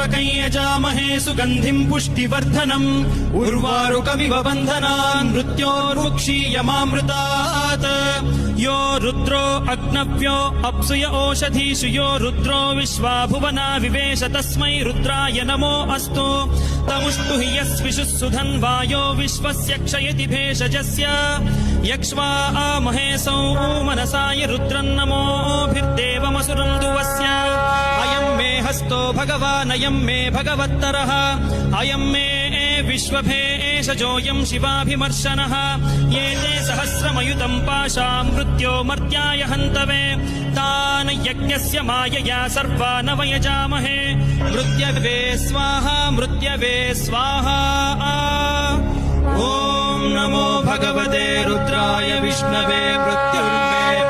त्र्यम्बकं यजामहे सुगन्धिं पुष्टिवर्धनम् उर्वारुकमिव बन्धनान् मृत्योर्मुक्षीयमामृतात् यो रुद्रो अग्नव्यो अप्सुय ओषधीषु यो रुद्रो विश्वा भुवना विवेश तस्मै रुद्राय नमो अस्तु तमुष्टु हि यस्विषुः सुधन्वायो विश्वस्य क्षयति भेषजस्य यक्ष्वा महे सौ मनसाय रुद्रन्नमोभिर्देवमसुरं दुवस्य अयं मे हस्तो भगवान् अयं मे भगवत्तरः अयं मे विश्वभेषजोऽयं शिवाभिमर्शनः ये ते सहस्रमयुतं पाशां मृत्यो मर्त्याय हन्तवे तान् यज्ञस्य मायया सर्वान् वयजामहे मृत्यवे स्वाहा मृत्यवे स्वाहा ॐ नमो भगवते रुद्राय विष्णवे मृत्युर्मे